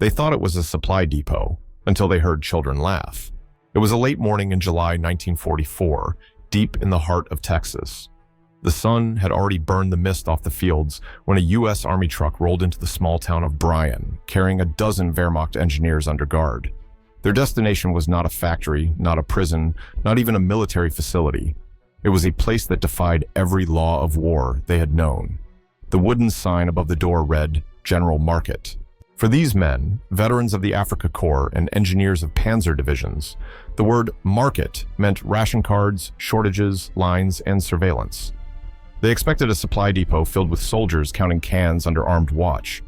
They thought it was a supply depot until they heard children laugh. It was a late morning in July 1944, deep in the heart of Texas. The sun had already burned the mist off the fields when a U.S. Army truck rolled into the small town of Bryan, carrying a dozen Wehrmacht engineers under guard. Their destination was not a factory, not a prison, not even a military facility. It was a place that defied every law of war they had known. The wooden sign above the door read, General Market. For these men, veterans of the Africa Corps and engineers of panzer divisions, the word market meant ration cards, shortages, lines, and surveillance. They expected a supply depot filled with soldiers counting cans under armed watch.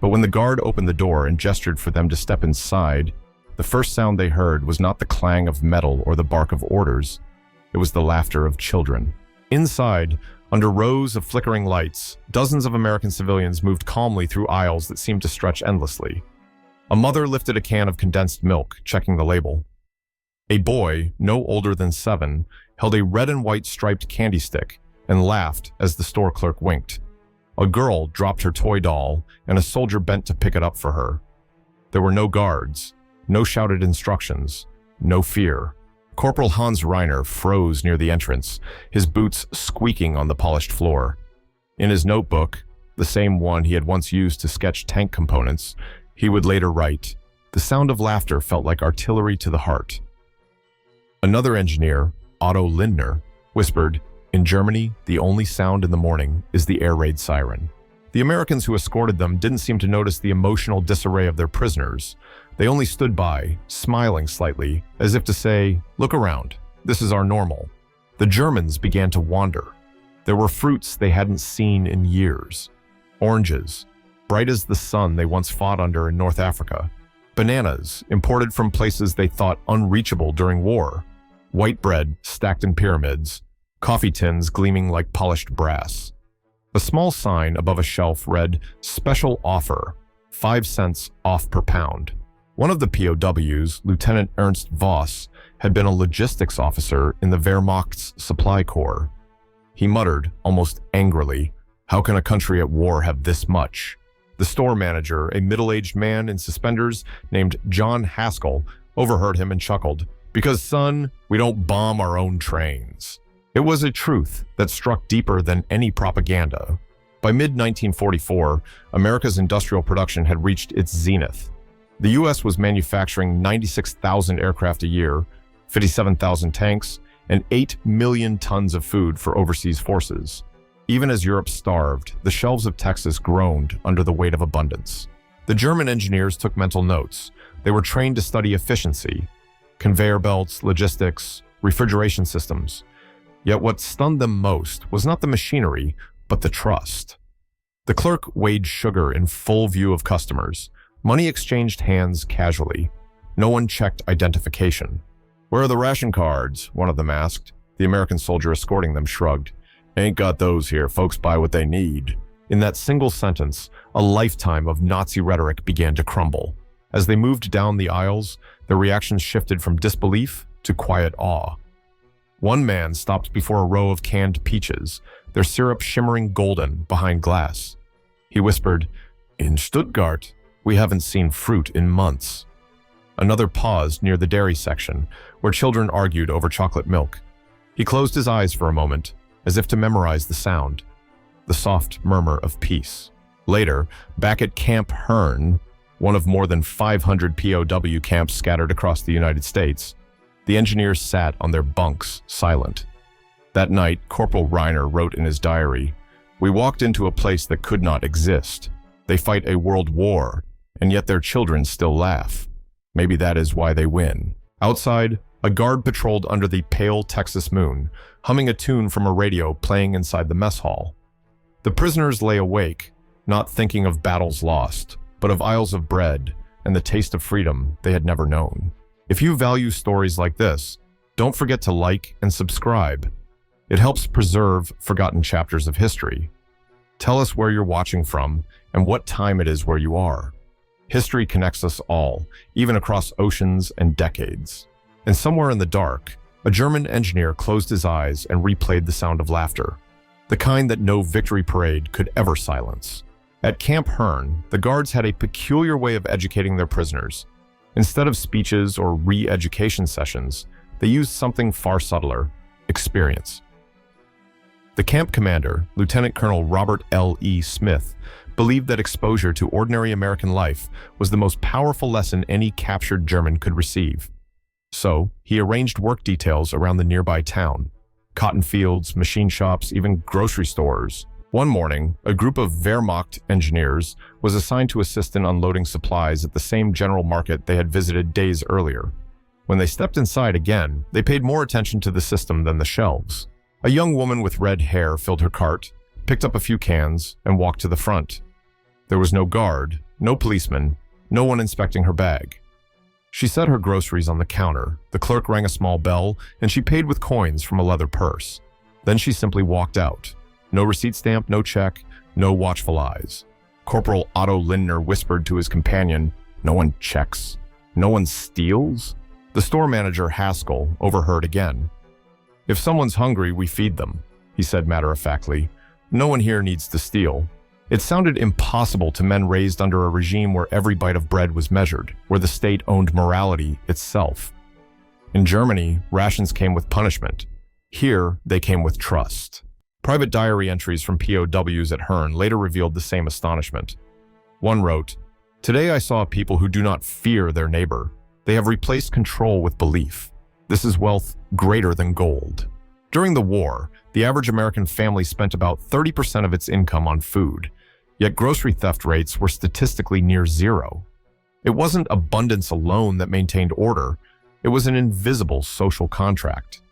But when the guard opened the door and gestured for them to step inside, the first sound they heard was not the clang of metal or the bark of orders. It was the laughter of children. Inside, under rows of flickering lights, dozens of American civilians moved calmly through aisles that seemed to stretch endlessly. A mother lifted a can of condensed milk, checking the label. A boy, no older than 7, held a red and white striped candy stick and laughed as the store clerk winked. A girl dropped her toy doll, and a soldier bent to pick it up for her. There were no guards, no shouted instructions, no fear. Corporal Hans Reiner froze near the entrance, his boots squeaking on the polished floor. In his notebook, the same one he had once used to sketch tank components, he would later write, "The sound of laughter felt like artillery to the heart." Another engineer, Otto Lindner, whispered, "In Germany, the only sound in the morning is the air raid siren." The Americans who escorted them didn't seem to notice the emotional disarray of their prisoners. They only stood by, smiling slightly, as if to say, "Look around, this is our normal." The Germans began to wander. There were fruits they hadn't seen in years. Oranges, bright as the sun they once fought under in North Africa. Bananas, imported from places they thought unreachable during war. White bread stacked in pyramids. Coffee tins gleaming like polished brass. A small sign above a shelf read, "Special offer, 5 cents off per pound." One of the POWs, Lieutenant Ernst Voss, had been a logistics officer in the Wehrmacht's supply corps. He muttered, almost angrily, "How can a country at war have this much?" The store manager, a middle-aged man in suspenders named John Haskell, overheard him and chuckled, "Because, son, we don't bomb our own trains." It was a truth that struck deeper than any propaganda. By mid-1944, America's industrial production had reached its zenith. The U.S. was manufacturing 96,000 aircraft a year, 57,000 tanks, and 8 million tons of food for overseas forces. Even as Europe starved, the shelves of Texas groaned under the weight of abundance. The German engineers took mental notes. They were trained to study efficiency, conveyor belts, logistics, refrigeration systems. Yet what stunned them most was not the machinery, but the trust. The clerk weighed sugar in full view of customers. Money exchanged hands casually. No one checked identification. "Where are the ration cards?" one of them asked. The American soldier escorting them shrugged. "Ain't got those here. Folks buy what they need." In that single sentence, a lifetime of Nazi rhetoric began to crumble. As they moved down the aisles, their reactions shifted from disbelief to quiet awe. One man stopped before a row of canned peaches, their syrup shimmering golden behind glass. He whispered, "In Stuttgart, we haven't seen fruit in months." Another paused near the dairy section, where children argued over chocolate milk. He closed his eyes for a moment, as if to memorize the sound, the soft murmur of peace. Later, back at Camp Hearn, one of more than 500 POW camps scattered across the United States, the engineers sat on their bunks, silent. That night, Corporal Reiner wrote in his diary, "We walked into a place that could not exist. They fight a world war, and yet their children still laugh. Maybe that is why they win." Outside, a guard patrolled under the pale Texas moon, humming a tune from a radio playing inside the mess hall. The prisoners lay awake, not thinking of battles lost, but of aisles of bread and the taste of freedom they had never known. If you value stories like this, don't forget to like and subscribe. It helps preserve forgotten chapters of history. Tell us where you're watching from and what time it is where you are. History connects us all, even across oceans and decades. And somewhere in the dark, a German engineer closed his eyes and replayed the sound of laughter, the kind that no victory parade could ever silence. At Camp Hearn, the guards had a peculiar way of educating their prisoners. Instead of speeches or re-education sessions, they used something far subtler: experience. The camp commander, Lieutenant Colonel Robert L. E. Smith, believed that exposure to ordinary American life was the most powerful lesson any captured German could receive. So, he arranged work details around the nearby town: cotton fields, machine shops, even grocery stores. One morning, a group of Wehrmacht engineers was assigned to assist in unloading supplies at the same general market they had visited days earlier. When they stepped inside again, they paid more attention to the system than the shelves. A young woman with red hair filled her cart, picked up a few cans, and walked to the front. There was no guard, no policeman, no one inspecting her bag. She set her groceries on the counter, the clerk rang a small bell, and she paid with coins from a leather purse. Then she simply walked out. No receipt stamp, no check, no watchful eyes. Corporal Otto Lindner whispered to his companion, "No one checks. No one steals?" The store manager, Haskell, overheard again. "If someone's hungry, we feed them," he said matter-of-factly. "No one here needs to steal." It sounded impossible to men raised under a regime where every bite of bread was measured, where the state owned morality itself. In Germany, rations came with punishment. Here, they came with trust. Private diary entries from POWs at Hearn later revealed the same astonishment. One wrote, "Today I saw people who do not fear their neighbor. They have replaced control with belief. This is wealth greater than gold." During the war, the average American family spent about 30% of its income on food, yet grocery theft rates were statistically near zero. It wasn't abundance alone that maintained order, it was an invisible social contract.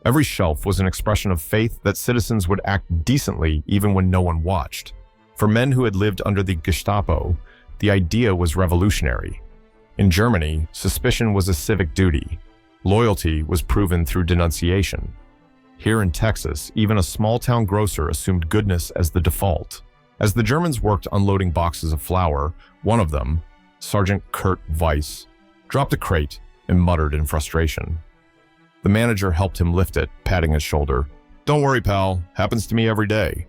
Every shelf was an expression of faith that citizens would act decently even when no one watched. For men who had lived under the Gestapo, the idea was revolutionary. In Germany, suspicion was a civic duty. Loyalty was proven through denunciation. Here in Texas, even a small-town grocer assumed goodness as the default. As the Germans worked unloading boxes of flour, one of them, Sergeant Kurt Weiss, dropped a crate and muttered in frustration. The manager helped him lift it, patting his shoulder. "Don't worry, pal. Happens to me every day."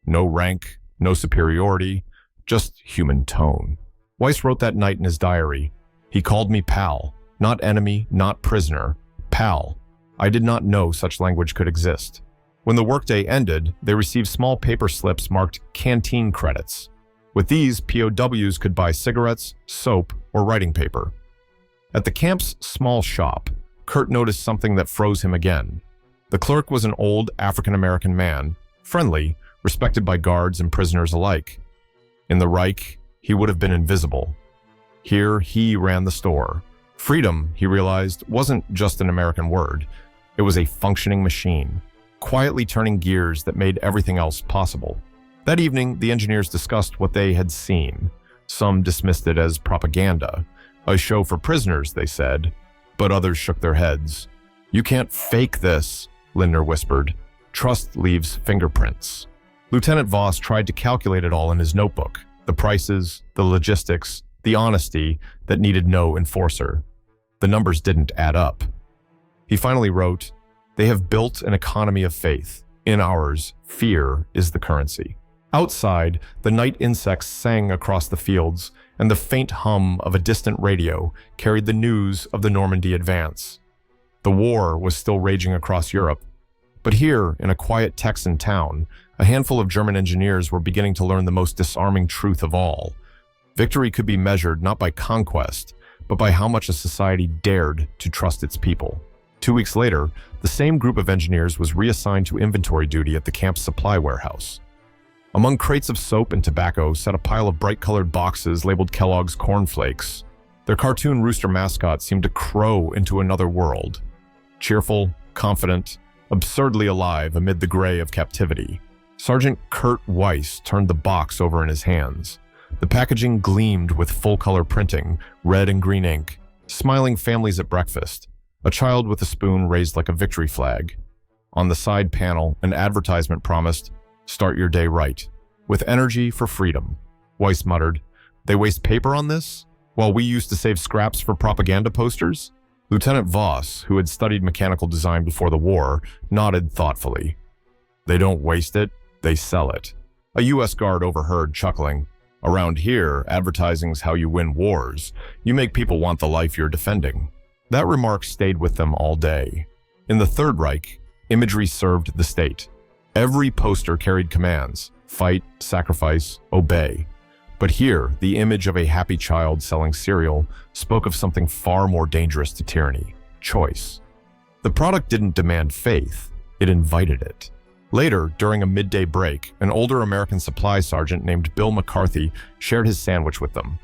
No rank, no superiority, just human tone. Weiss wrote that night in his diary, "He called me pal, not enemy, not prisoner. Pal. I did not know such language could exist." When the workday ended, they received small paper slips marked canteen credits. With these, POWs could buy cigarettes, soap, or writing paper. At the camp's small shop, Kurt noticed something that froze him again. The clerk was an old African-American man, friendly, respected by guards and prisoners alike. In the Reich, he would have been invisible. Here, he ran the store. Freedom, he realized, wasn't just an American word. It was a functioning machine, quietly turning gears that made everything else possible. That evening, the engineers discussed what they had seen. Some dismissed it as propaganda. A show for prisoners, they said, but others shook their heads. "You can't fake this," Lindner whispered. "Trust leaves fingerprints." Lieutenant Voss tried to calculate it all in his notebook, the prices, the logistics, the honesty that needed no enforcer. The numbers didn't add up. He finally wrote, "They have built an economy of faith. In ours, fear is the currency." Outside, the night insects sang across the fields, and the faint hum of a distant radio carried the news of the Normandy advance. The war was still raging across Europe, but here, in a quiet Texan town, a handful of German engineers were beginning to learn the most disarming truth of all. Victory could be measured not by conquest, but by how much a society dared to trust its people. 2 weeks later, the same group of engineers was reassigned to inventory duty at the camp's supply warehouse. Among crates of soap and tobacco sat a pile of bright-colored boxes labeled Kellogg's Corn Flakes. Their cartoon rooster mascot seemed to crow into another world. Cheerful, confident, absurdly alive amid the gray of captivity. Sergeant Kurt Weiss turned the box over in his hands. The packaging gleamed with full-color printing, red and green ink, smiling families at breakfast, a child with a spoon raised like a victory flag. On the side panel, an advertisement promised, "Start your day right. With energy for freedom." Weiss muttered, "They waste paper on this? While we used to save scraps for propaganda posters?" Lieutenant Voss, who had studied mechanical design before the war, nodded thoughtfully. "They don't waste it, they sell it. A U.S. guard overheard, chuckling. "Around here, advertising's how you win wars. You make people want the life you're defending." That remark stayed with them all day. In the Third Reich, imagery served the state. Every poster carried commands: fight, sacrifice, obey. But here, the image of a happy child selling cereal spoke of something far more dangerous to tyranny: choice. The product didn't demand faith, it invited it. Later, during a midday break, an older American supply sergeant named Bill McCarthy shared his sandwich with them.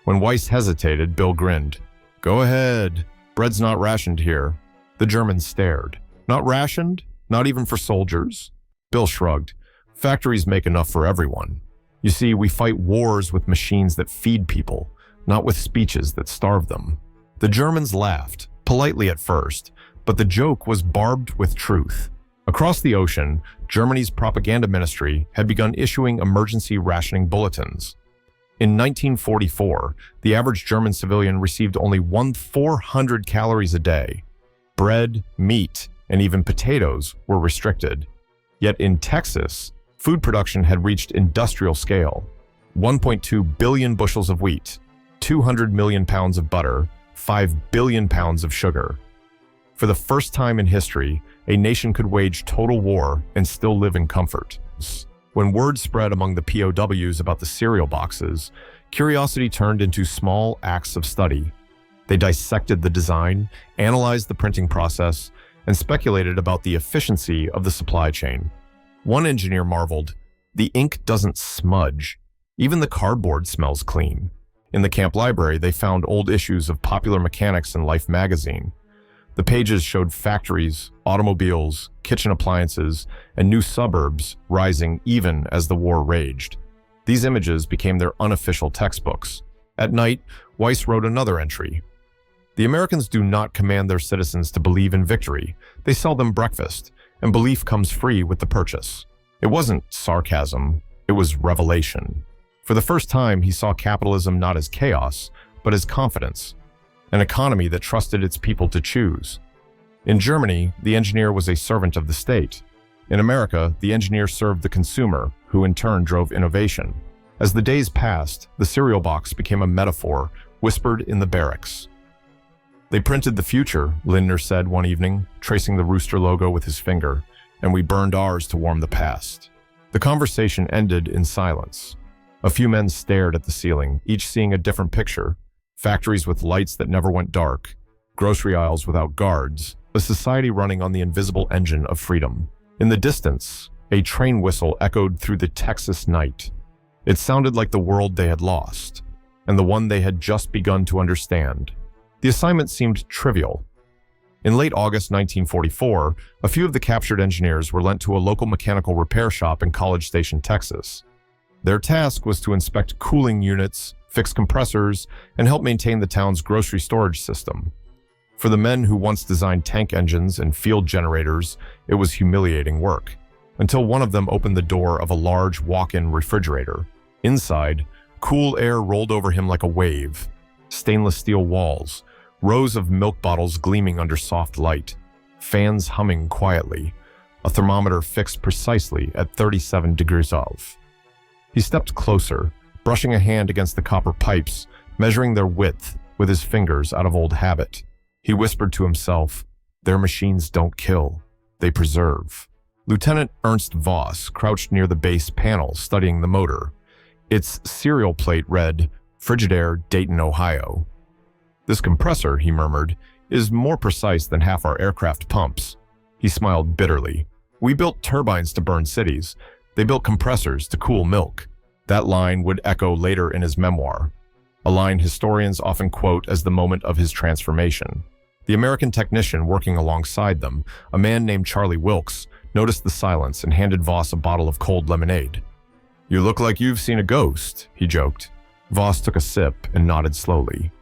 When Weiss hesitated, Bill grinned. "Go ahead. Bread's not rationed here." The Germans stared. "Not rationed? Not even for soldiers?" Bill shrugged. "Factories make enough for everyone. You see, we fight wars with machines that feed people, not with speeches that starve them." The Germans laughed, politely at first, but the joke was barbed with truth. Across the ocean, Germany's propaganda ministry had begun issuing emergency rationing bulletins. In 1944, the average German civilian received only 400 calories a day. Bread, meat, and even potatoes were restricted. Yet in Texas, food production had reached industrial scale. 1.2 billion bushels of wheat, 200 million pounds of butter, 5 billion pounds of sugar. For the first time in history, a nation could wage total war and still live in comfort. When word spread among the POWs about the cereal boxes, curiosity turned into small acts of study. They dissected the design, analyzed the printing process, and speculated about the efficiency of the supply chain. One engineer marveled, "The ink doesn't smudge. Even the cardboard smells clean." In the camp library, they found old issues of Popular Mechanics and Life magazine. The pages showed factories, automobiles, kitchen appliances, and new suburbs rising even as the war raged. These images became their unofficial textbooks. At night, Weiss wrote another entry. "The Americans do not command their citizens to believe in victory. They sell them breakfast, and belief comes free with the purchase." It wasn't sarcasm, it was revelation. For the first time, he saw capitalism not as chaos, but as confidence. An economy that trusted its people to choose. In Germany, the engineer was a servant of the state. In America, the engineer served the consumer, who in turn drove innovation. As the days passed, the cereal box became a metaphor, whispered in the barracks. "They printed the future," Lindner said one evening, tracing the rooster logo with his finger, "and we burned ours to warm the past." The conversation ended in silence. A few men stared at the ceiling, each seeing a different picture. Factories with lights that never went dark, grocery aisles without guards, a society running on the invisible engine of freedom. In the distance, a train whistle echoed through the Texas night. It sounded like the world they had lost, and the one they had just begun to understand. The assignment seemed trivial. In late August 1944, a few of the captured engineers were lent to a local mechanical repair shop in College Station, Texas. Their task was to inspect cooling units, fix compressors, and help maintain the town's grocery storage system. For the men who once designed tank engines and field generators, it was humiliating work, until one of them opened the door of a large walk-in refrigerator. Inside, cool air rolled over him like a wave. Stainless steel walls, rows of milk bottles gleaming under soft light, fans humming quietly, a thermometer fixed precisely at 37 degrees Celsius. He stepped closer, brushing a hand against the copper pipes, measuring their width with his fingers out of old habit. He whispered to himself, "Their machines don't kill, they preserve." Lieutenant Ernst Voss crouched near the base panel, studying the motor. Its serial plate read, "Frigidaire, Dayton, Ohio." "This compressor," he murmured, "is more precise than half our aircraft pumps." He smiled bitterly. "We built turbines to burn cities. They built compressors to cool milk." That line would echo later in his memoir, a line historians often quote as the moment of his transformation. The American technician working alongside them, a man named Charlie Wilkes, noticed the silence and handed Voss a bottle of cold lemonade. "You look like you've seen a ghost," he joked. Voss took a sip and nodded slowly.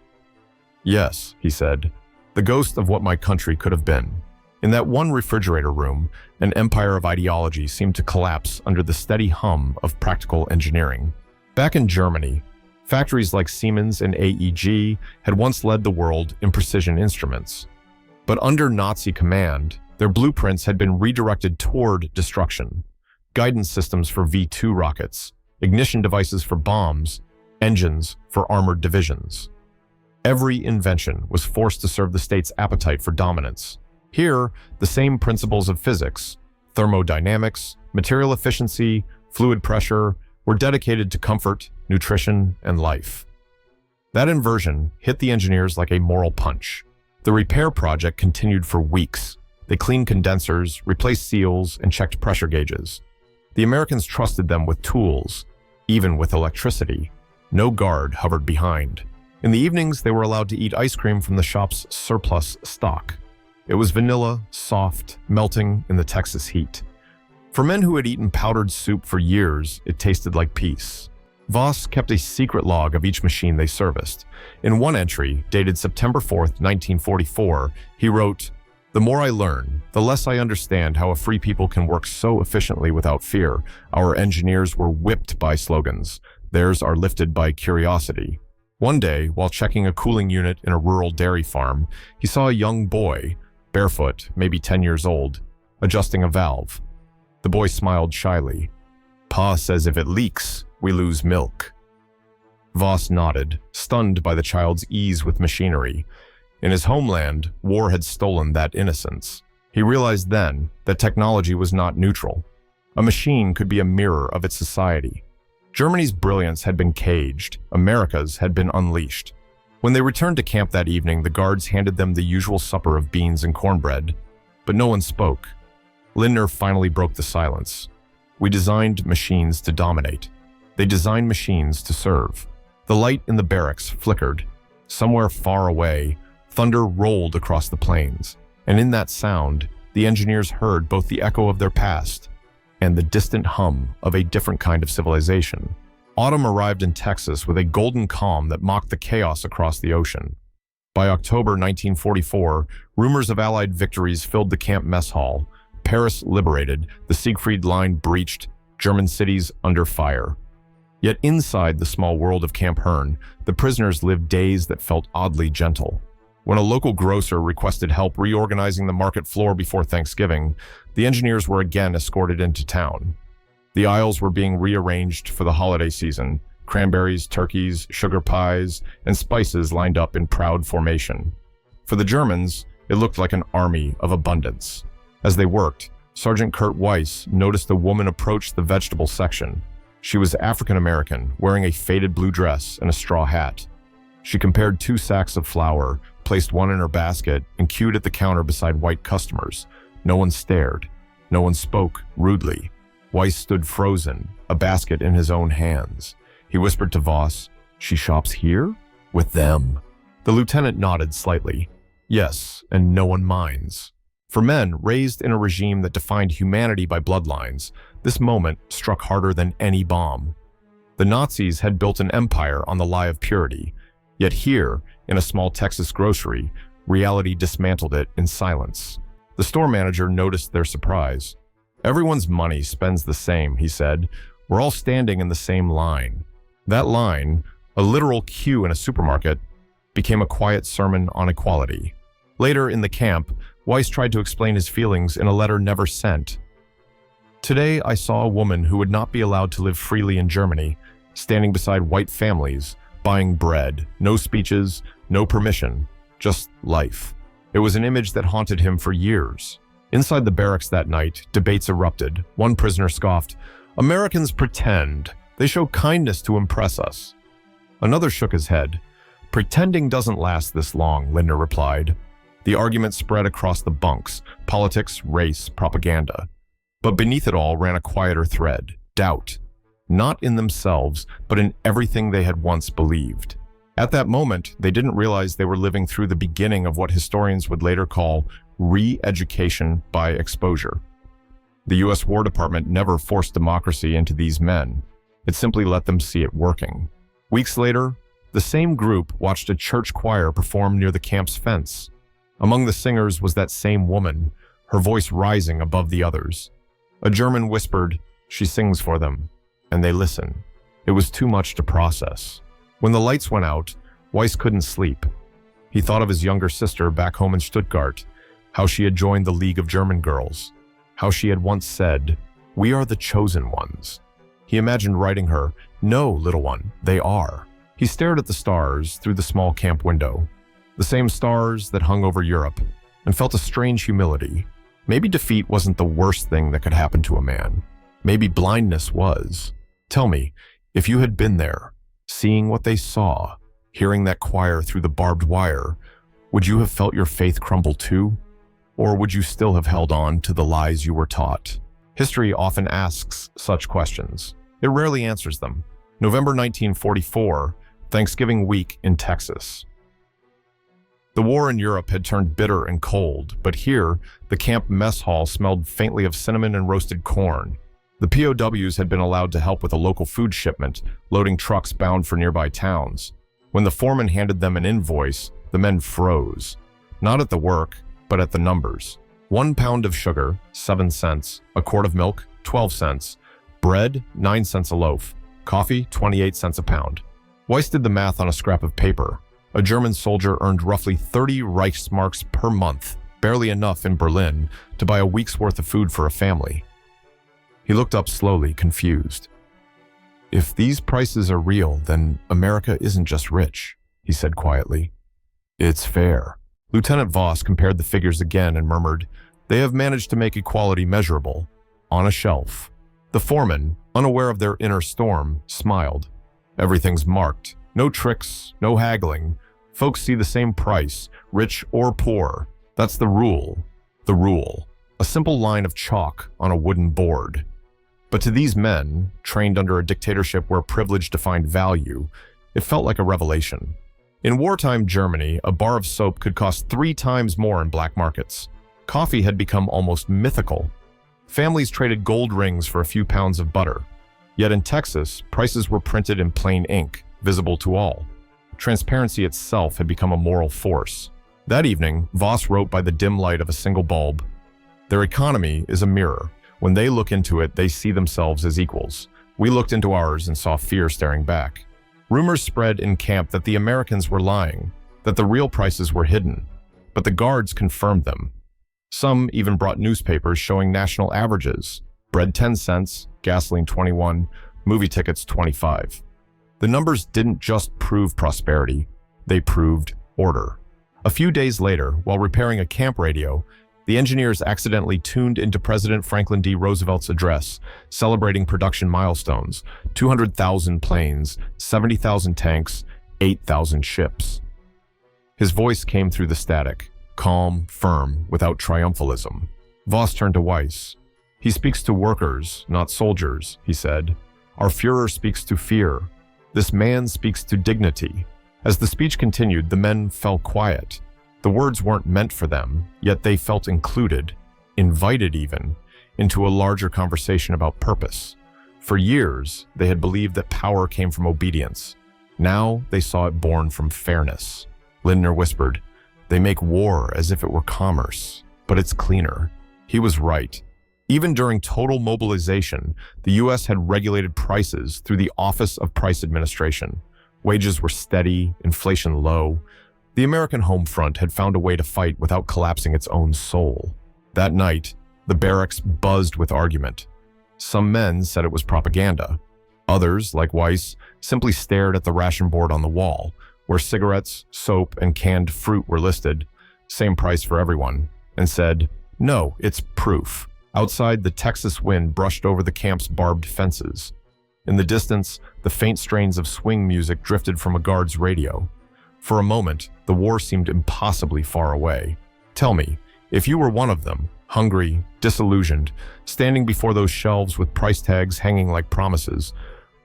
"Yes," he said, "the ghost of what my country could have been." In that one refrigerator room, an empire of ideology seemed to collapse under the steady hum of practical engineering. Back in Germany, factories like Siemens and AEG had once led the world in precision instruments. But under Nazi command, their blueprints had been redirected toward destruction. guidance systems for V-2 rockets, ignition devices for bombs, engines for armored divisions. Every invention was forced to serve the state's appetite for dominance. Here, the same principles of physics, thermodynamics, material efficiency, fluid pressure, were dedicated to comfort, nutrition, and life. That inversion hit the engineers like a moral punch. The repair project continued for weeks. They cleaned condensers, replaced seals, and checked pressure gauges. The Americans trusted them with tools, even with electricity. No guard hovered behind. In the evenings, they were allowed to eat ice cream from the shop's surplus stock. It was vanilla, soft, melting in the Texas heat. For men who had eaten powdered soup for years, it tasted like peace. Voss kept a secret log of each machine they serviced. In one entry, dated September 4th, 1944, he wrote, "The more I learn, the less I understand how a free people can work so efficiently without fear. Our engineers were whipped by slogans. Theirs are lifted by curiosity." One day, while checking a cooling unit in a rural dairy farm, he saw a young boy, barefoot, maybe 10 years old, adjusting a valve. The boy smiled shyly. "Pa says if it leaks, we lose milk." Voss nodded, stunned by the child's ease with machinery. In his homeland, war had stolen that innocence. He realized then that technology was not neutral. A machine could be a mirror of its society. Germany's brilliance had been caged. America's had been unleashed. When they returned to camp that evening, the guards handed them the usual supper of beans and cornbread. But no one spoke. Lindner finally broke the silence. "We designed machines to dominate. They designed machines to serve." The light in the barracks flickered. Somewhere far away, thunder rolled across the plains. And in that sound, the engineers heard both the echo of their past and the distant hum of a different kind of civilization. Autumn arrived in Texas with a golden calm that mocked the chaos across the ocean. By October 1944, rumors of Allied victories filled the camp mess hall. Paris liberated, the Siegfried Line breached, German cities under fire. Yet inside the small world of Camp Hearn, the prisoners lived days that felt oddly gentle. When a local grocer requested help reorganizing the market floor before Thanksgiving, the engineers were again escorted into town. The aisles were being rearranged for the holiday season. Cranberries, turkeys, sugar pies, and spices lined up in proud formation. For the Germans, it looked like an army of abundance. As they worked, Sergeant Kurt Weiss noticed a woman approach the vegetable section. She was African American, wearing a faded blue dress and a straw hat. She compared 2 sacks of flour, placed one in her basket, and queued at the counter beside white customers. No one stared. No one spoke rudely. Weiss stood frozen, a basket in his own hands. He whispered to Voss, "She shops here? With them." The lieutenant nodded slightly. "Yes, and no one minds." For men raised in a regime that defined humanity by bloodlines, this moment struck harder than any bomb. The Nazis had built an empire on the lie of purity, yet here, in a small Texas grocery, reality dismantled it in silence. The store manager noticed their surprise. "Everyone's money spends the same," he said. "We're all standing in the same line." That line, a literal queue in a supermarket, became a quiet sermon on equality. Later in the camp, Weiss tried to explain his feelings in a letter never sent. "Today I saw a woman who would not be allowed to live freely in Germany, standing beside white families, buying bread, no speeches, no permission, just life." It was an image that haunted him for years. Inside the barracks that night, debates erupted. One prisoner scoffed, "Americans pretend. They show kindness to impress us." Another shook his head. "Pretending doesn't last this long," Lindner replied. The argument spread across the bunks, politics, race, propaganda. But beneath it all ran a quieter thread, doubt. Not in themselves, but in everything they had once believed. At that moment, they didn't realize they were living through the beginning of what historians would later call re-education by exposure. The U.S. War Department never forced democracy into these men. It simply let them see it working. Weeks later, the same group watched a church choir perform near the camp's fence. Among the singers was that same woman, her voice rising above the others. A German whispered, "She sings for them," and they listened. It was too much to process. When the lights went out, Weiss couldn't sleep. He thought of his younger sister back home in Stuttgart, how she had joined the League of German Girls, how she had once said, "We are the chosen ones." He imagined writing her, "No, little one, they are." He stared at the stars through the small camp window, the same stars that hung over Europe, and felt a strange humility. Maybe defeat wasn't the worst thing that could happen to a man. Maybe blindness was. Tell me, if you had been there, seeing what they saw, hearing that choir through the barbed wire, would you have felt your faith crumble too? Or would you still have held on to the lies you were taught? History often asks such questions. It rarely answers them. November 1944, Thanksgiving week in Texas. The war in Europe had turned bitter and cold, but here, the camp mess hall smelled faintly of cinnamon and roasted corn. The POWs had been allowed to help with a local food shipment, loading trucks bound for nearby towns. When the foreman handed them an invoice, the men froze. Not at the work, but at the numbers. 1 pound of sugar, 7 cents. A quart of milk, 12 cents. Bread, 9 cents a loaf. Coffee, 28 cents a pound. Weiss did the math on a scrap of paper. A German soldier earned roughly 30 Reichsmarks per month, barely enough in Berlin to buy a week's worth of food for a family. He looked up slowly, confused. "If these prices are real, then America isn't just rich," he said quietly. "It's fair." Lieutenant Voss compared the figures again and murmured, "They have managed to make equality measurable. On a shelf." The foreman, unaware of their inner storm, smiled. "Everything's marked. No tricks, no haggling. Folks see the same price, rich or poor. That's the rule. The rule. A simple line of chalk on a wooden board." But to these men, trained under a dictatorship where privilege defined value, it felt like a revelation. In wartime Germany, a bar of soap could cost 3 times more in black markets. Coffee had become almost mythical. Families traded gold rings for a few pounds of butter. Yet in Texas, prices were printed in plain ink, visible to all. Transparency itself had become a moral force. That evening, Voss wrote by the dim light of a single bulb, "Their economy is a mirror. When they look into it, they see themselves as equals. We looked into ours and saw fear staring back." Rumors spread in camp that the Americans were lying, that the real prices were hidden, but the guards confirmed them. Some even brought newspapers showing national averages: bread 10 cents, gasoline 21, movie tickets 25. The numbers didn't just prove prosperity, they proved order. A few days later, while repairing a camp radio, the engineers accidentally tuned into President Franklin D. Roosevelt's address, celebrating production milestones: 200,000 planes, 70,000 tanks, 8,000 ships. His voice came through the static, calm, firm, without triumphalism. Voss turned to Weiss. "He speaks to workers, not soldiers," he said. "Our Führer speaks to fear. This man speaks to dignity." As the speech continued, the men fell quiet. The words weren't meant for them, yet they felt included, invited even, into a larger conversation about purpose. For years, they had believed that power came from obedience. Now they saw it born from fairness. Lindner whispered, "They make war as if it were commerce, but it's cleaner." He was right. Even during total mobilization, the U.S. had regulated prices through the Office of Price Administration. Wages were steady, inflation low. The American home front had found a way to fight without collapsing its own soul. That night, the barracks buzzed with argument. Some men said it was propaganda. Others, like Weiss, simply stared at the ration board on the wall, where cigarettes, soap, and canned fruit were listed, same price for everyone, and said, "No, it's proof." Outside, the Texas wind brushed over the camp's barbed fences. In the distance, the faint strains of swing music drifted from a guard's radio. For a moment, the war seemed impossibly far away. Tell me, if you were one of them, hungry, disillusioned, standing before those shelves with price tags hanging like promises,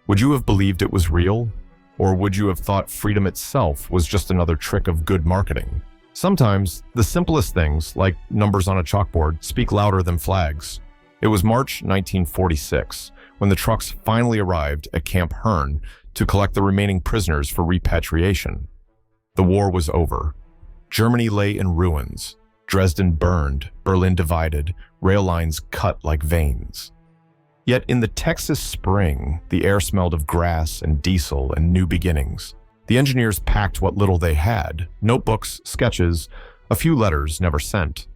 would you have believed it was real? Or would you have thought freedom itself was just another trick of good marketing? Sometimes, the simplest things, like numbers on a chalkboard, speak louder than flags. It was March 1946, when the trucks finally arrived at Camp Hearn to collect the remaining prisoners for repatriation. The war was over. Germany lay in ruins. Dresden burned, Berlin divided, rail lines cut like veins. Yet in the Texas spring, the air smelled of grass and diesel and new beginnings. The engineers packed what little they had: notebooks, sketches, a few letters never sent.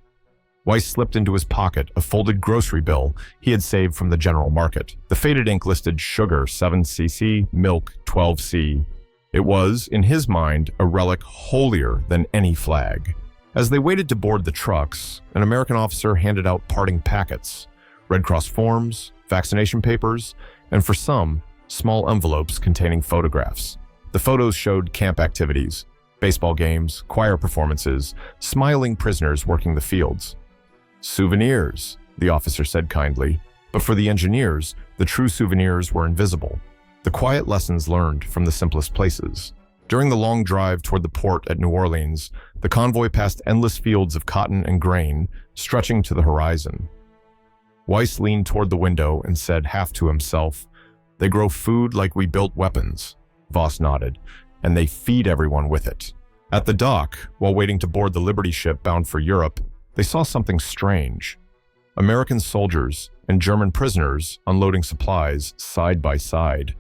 Weiss slipped into his pocket a folded grocery bill he had saved from the general market. The faded ink listed sugar 7cc, milk 12c. It was, in his mind, a relic holier than any flag. As they waited to board the trucks, an American officer handed out parting packets, Red Cross forms, vaccination papers, and for some, small envelopes containing photographs. The photos showed camp activities, baseball games, choir performances, smiling prisoners working the fields. Souvenirs, the officer said kindly, but for the engineers, the true souvenirs were invisible. The quiet lessons learned from the simplest places. During the long drive toward the port at New Orleans, the convoy passed endless fields of cotton and grain, stretching to the horizon. Weiss leaned toward the window and said, half to himself, "They grow food like we built weapons." Voss nodded, "and they feed everyone with it." At the dock, while waiting to board the Liberty ship bound for Europe, they saw something strange. American soldiers and German prisoners unloading supplies side by side.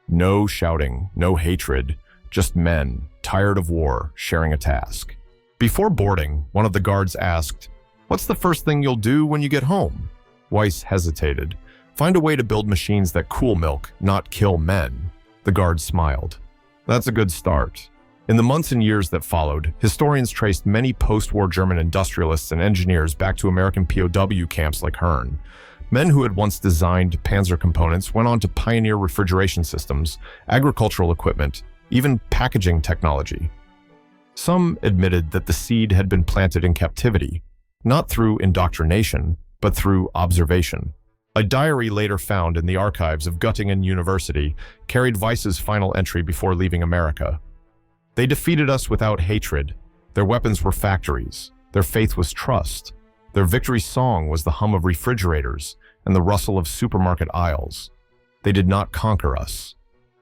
No shouting, no hatred, just men, tired of war, sharing a task. Before boarding, one of the guards asked, "What's the first thing you'll do when you get home?" Weiss hesitated. "Find a way to build machines that cool milk, not kill men." The guard smiled. "That's a good start." In the months and years that followed, historians traced many post-war German industrialists and engineers back to American POW camps like Herne. Men who had once designed Panzer components went on to pioneer refrigeration systems, agricultural equipment, even packaging technology. Some admitted that the seed had been planted in captivity, not through indoctrination, but through observation. A diary later found in the archives of Göttingen University carried Weiss's final entry before leaving America. "They defeated us without hatred. Their weapons were factories. Their faith was trust. Their victory song was the hum of refrigerators and the rustle of supermarket aisles. They did not conquer us.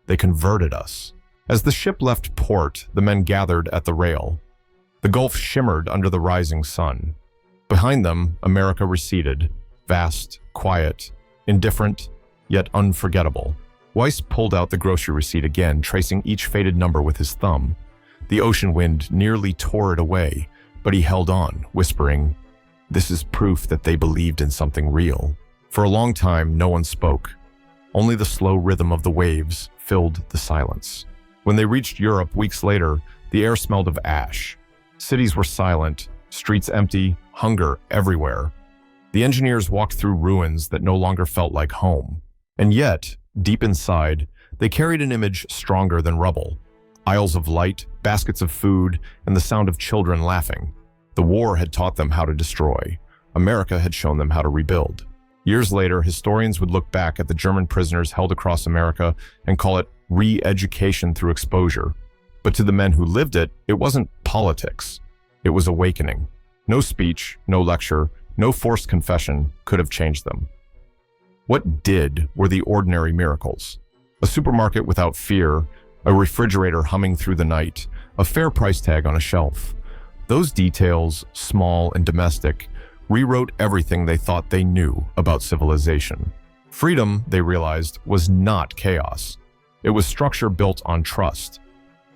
They converted us." As the ship left port, the men gathered at the rail. The Gulf shimmered under the rising sun. Behind them, America receded, vast, quiet, indifferent, yet unforgettable. Weiss pulled out the grocery receipt again, tracing each faded number with his thumb. The ocean wind nearly tore it away, but he held on, whispering, "This is proof that they believed in something real." For a long time, no one spoke. Only the slow rhythm of the waves filled the silence. When they reached Europe weeks later, the air smelled of ash. Cities were silent, streets empty, hunger everywhere. The engineers walked through ruins that no longer felt like home. And yet, deep inside, they carried an image stronger than rubble. Aisles of light, baskets of food, and the sound of children laughing. The war had taught them how to destroy. America had shown them how to rebuild. Years later, historians would look back at the German prisoners held across America and call it re-education through exposure. But to the men who lived it, it wasn't politics. It was awakening. No speech, no lecture, no forced confession could have changed them. What did were the ordinary miracles. A supermarket without fear, a refrigerator humming through the night, a fair price tag on a shelf. Those details, small and domestic, rewrote everything they thought they knew about civilization. Freedom, they realized, was not chaos. It was structure built on trust.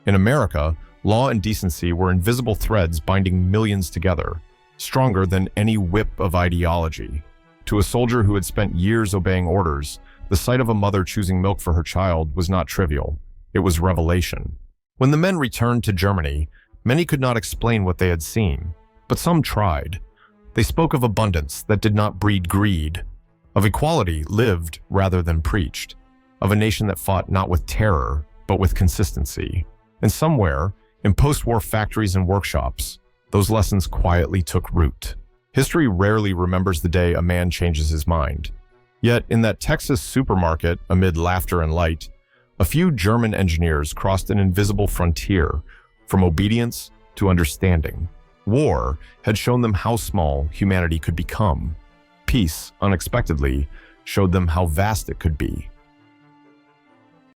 In America, law and decency were invisible threads binding millions together, stronger than any whip of ideology. To a soldier who had spent years obeying orders, the sight of a mother choosing milk for her child was not trivial. It was revelation. When the men returned to Germany, many could not explain what they had seen, but some tried. They spoke of abundance that did not breed greed, of equality lived rather than preached, of a nation that fought not with terror, but with consistency. And somewhere, in post-war factories and workshops, those lessons quietly took root. History rarely remembers the day a man changes his mind. Yet, in that Texas supermarket, amid laughter and light, a few German engineers crossed an invisible frontier, from obedience to understanding. War had shown them how small humanity could become. Peace, unexpectedly, showed them how vast it could be.